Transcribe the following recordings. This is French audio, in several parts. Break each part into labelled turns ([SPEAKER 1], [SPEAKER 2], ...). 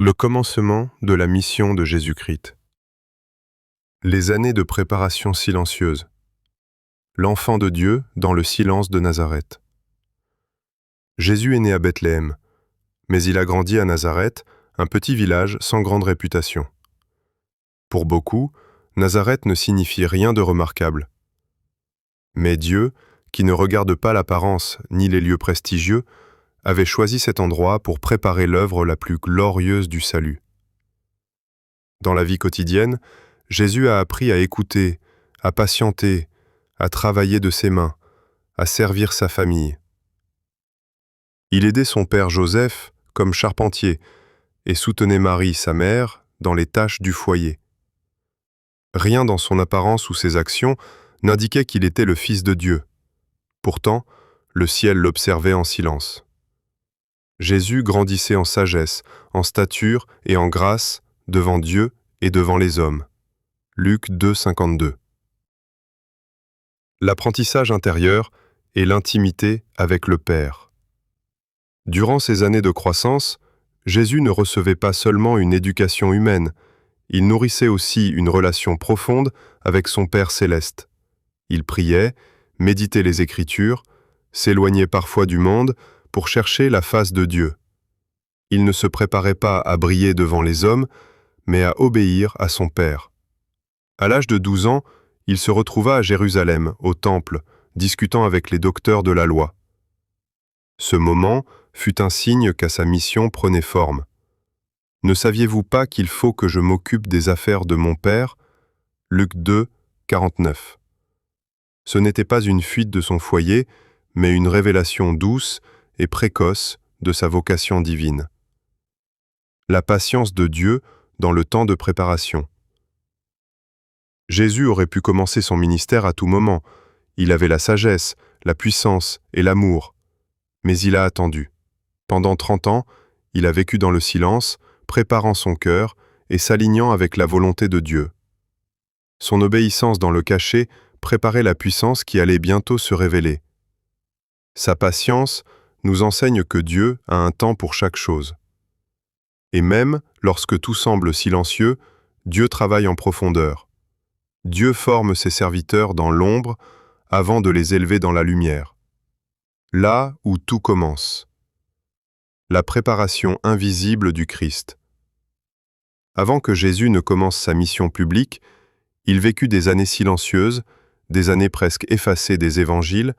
[SPEAKER 1] Le commencement de la mission de Jésus-Christ. Les années de préparation silencieuse. L'enfant de Dieu dans le silence de Nazareth. Jésus est né à Bethléem, mais il a grandi à Nazareth, un petit village sans grande réputation. Pour beaucoup, Nazareth ne signifie rien de remarquable. Mais Dieu, qui ne regarde pas l'apparence ni les lieux prestigieux, avait choisi cet endroit pour préparer l'œuvre la plus glorieuse du salut. Dans la vie quotidienne, Jésus a appris à écouter, à patienter, à travailler de ses mains, à servir sa famille. Il aidait son père Joseph comme charpentier et soutenait Marie, sa mère, dans les tâches du foyer. Rien dans son apparence ou ses actions n'indiquait qu'il était le Fils de Dieu. Pourtant, le ciel l'observait en silence. Jésus grandissait en sagesse, en stature et en grâce devant Dieu et devant les hommes. Luc 2, 52. L'apprentissage intérieur et l'intimité avec le Père. Durant ces années de croissance, Jésus ne recevait pas seulement une éducation humaine, il nourrissait aussi une relation profonde avec son Père céleste. Il priait, méditait les Écritures, s'éloignait parfois du monde pour chercher la face de Dieu. Il ne se préparait pas à briller devant les hommes, mais à obéir à son Père. À l'âge de 12 ans, il se retrouva à Jérusalem, au Temple, discutant avec les docteurs de la loi. Ce moment fut un signe qu'à sa mission prenait forme. « Ne saviez-vous pas qu'il faut que je m'occupe des affaires de mon Père » Luc 2, 49. Ce n'était pas une fuite de son foyer, mais une révélation douce et précoce de sa vocation divine. La patience de Dieu dans le temps de préparation. Jésus aurait pu commencer son ministère à tout moment. Il avait la sagesse, la puissance et l'amour. Mais il a attendu. Pendant 30 ans, il a vécu dans le silence, préparant son cœur et s'alignant avec la volonté de Dieu. Son obéissance dans le cachet préparait la puissance qui allait bientôt se révéler. Sa patience nous enseigne que Dieu a un temps pour chaque chose. Et même lorsque tout semble silencieux, Dieu travaille en profondeur. Dieu forme ses serviteurs dans l'ombre avant de les élever dans la lumière. Là où tout commence. La préparation invisible du Christ. Avant que Jésus ne commence sa mission publique, il vécut des années silencieuses, des années presque effacées des évangiles,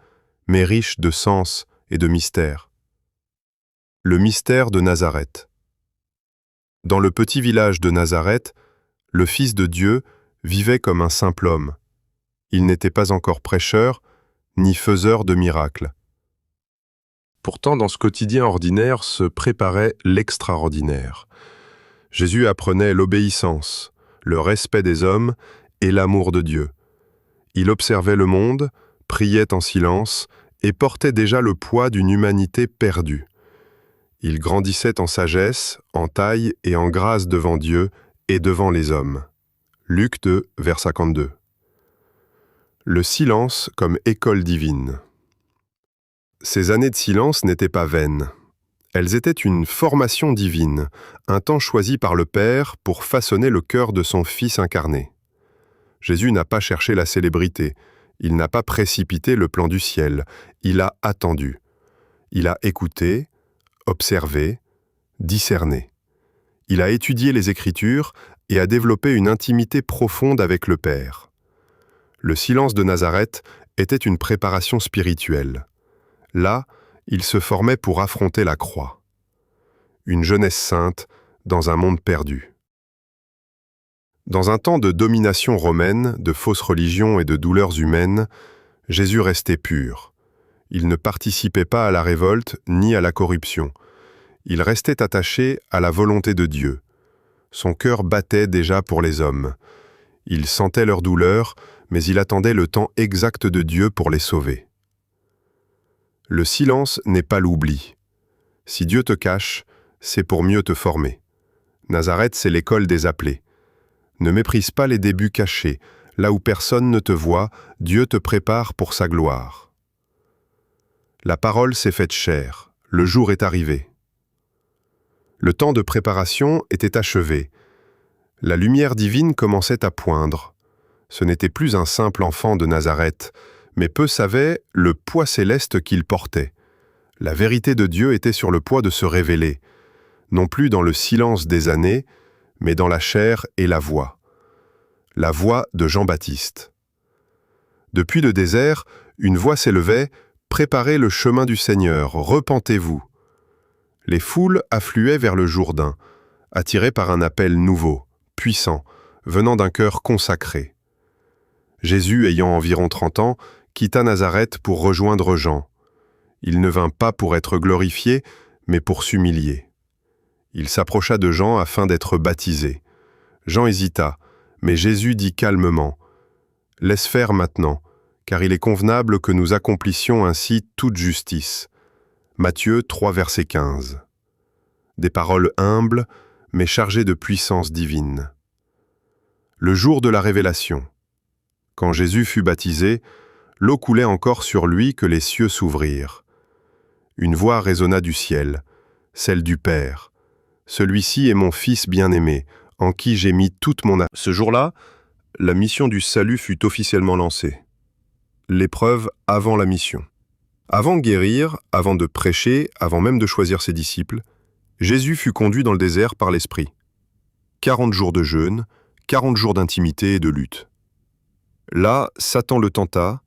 [SPEAKER 1] mais riches de sens et de mystère. Le mystère de Nazareth. Dans le petit village de Nazareth, le Fils de Dieu vivait comme un simple homme. Il n'était pas encore prêcheur, ni faiseur de miracles. Pourtant, dans ce quotidien ordinaire se préparait l'extraordinaire. Jésus apprenait l'obéissance, le respect des hommes et l'amour de Dieu. Il observait le monde, priait en silence et portait déjà le poids d'une humanité perdue. Il grandissait en sagesse, en taille et en grâce devant Dieu et devant les hommes. Luc 2, vers 52. Le silence comme école divine. Ces années de silence n'étaient pas vaines. Elles étaient une formation divine, un temps choisi par le Père pour façonner le cœur de son Fils incarné. Jésus n'a pas cherché la célébrité, il n'a pas précipité le plan du ciel, il a attendu. Il a écouté, observé, discerné. Il a étudié les Écritures et a développé une intimité profonde avec le Père. Le silence de Nazareth était une préparation spirituelle. Là, il se formait pour affronter la croix. Une jeunesse sainte dans un monde perdu. Dans un temps de domination romaine, de fausses religions et de douleurs humaines, Jésus restait pur. Il ne participait pas à la révolte ni à la corruption. Il restait attaché à la volonté de Dieu. Son cœur battait déjà pour les hommes. Il sentait leur douleur, mais il attendait le temps exact de Dieu pour les sauver. Le silence n'est pas l'oubli. Si Dieu te cache, c'est pour mieux te former. Nazareth, c'est l'école des appelés. Ne méprise pas les débuts cachés. Là où personne ne te voit, Dieu te prépare pour sa gloire. La parole s'est faite chair. Le jour est arrivé. Le temps de préparation était achevé. La lumière divine commençait à poindre. Ce n'était plus un simple enfant de Nazareth, mais peu savait le poids céleste qu'il portait. La vérité de Dieu était sur le point de se révéler, non plus dans le silence des années, mais dans la chair et la voix de Jean-Baptiste. Depuis le désert, une voix s'élevait « Préparez le chemin du Seigneur, repentez-vous ». Les foules affluaient vers le Jourdain, attirées par un appel nouveau, puissant, venant d'un cœur consacré. Jésus, ayant environ 30 ans, quitta Nazareth pour rejoindre Jean. Il ne vint pas pour être glorifié, mais pour s'humilier. Il s'approcha de Jean afin d'être baptisé. Jean hésita, mais Jésus dit calmement « Laisse faire maintenant, car il est convenable que nous accomplissions ainsi toute justice. » Matthieu 3, verset 15. Des paroles humbles, mais chargées de puissance divine. Le jour de la révélation. Quand Jésus fut baptisé, l'eau coulait encore sur lui que les cieux s'ouvrirent. Une voix résonna du ciel, celle du Père. « Celui-ci est mon Fils bien-aimé, en qui j'ai mis toute mon âme. » Ce jour-là, la mission du salut fut officiellement lancée. L'épreuve avant la mission. Avant de guérir, avant de prêcher, avant même de choisir ses disciples, Jésus fut conduit dans le désert par l'Esprit. 40 jours de jeûne, 40 jours d'intimité et de lutte. Là, Satan le tenta,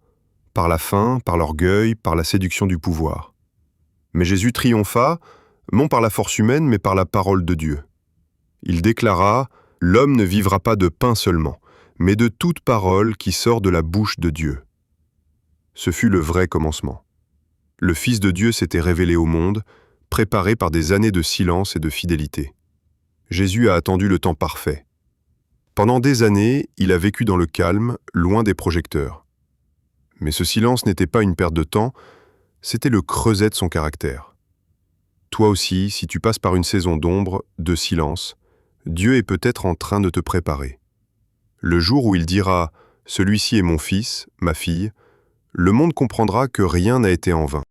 [SPEAKER 1] par la faim, par l'orgueil, par la séduction du pouvoir. Mais Jésus triompha, non par la force humaine, mais par la parole de Dieu. Il déclara « L'homme ne vivra pas de pain seulement, mais de toute parole qui sort de la bouche de Dieu. » Ce fut le vrai commencement. Le Fils de Dieu s'était révélé au monde, préparé par des années de silence et de fidélité. Jésus a attendu le temps parfait. Pendant des années, il a vécu dans le calme, loin des projecteurs. Mais ce silence n'était pas une perte de temps, c'était le creuset de son caractère. Toi aussi, si tu passes par une saison d'ombre, de silence, Dieu est peut-être en train de te préparer. Le jour où il dira « Celui-ci est mon fils, ma fille », le monde comprendra que rien n'a été en vain.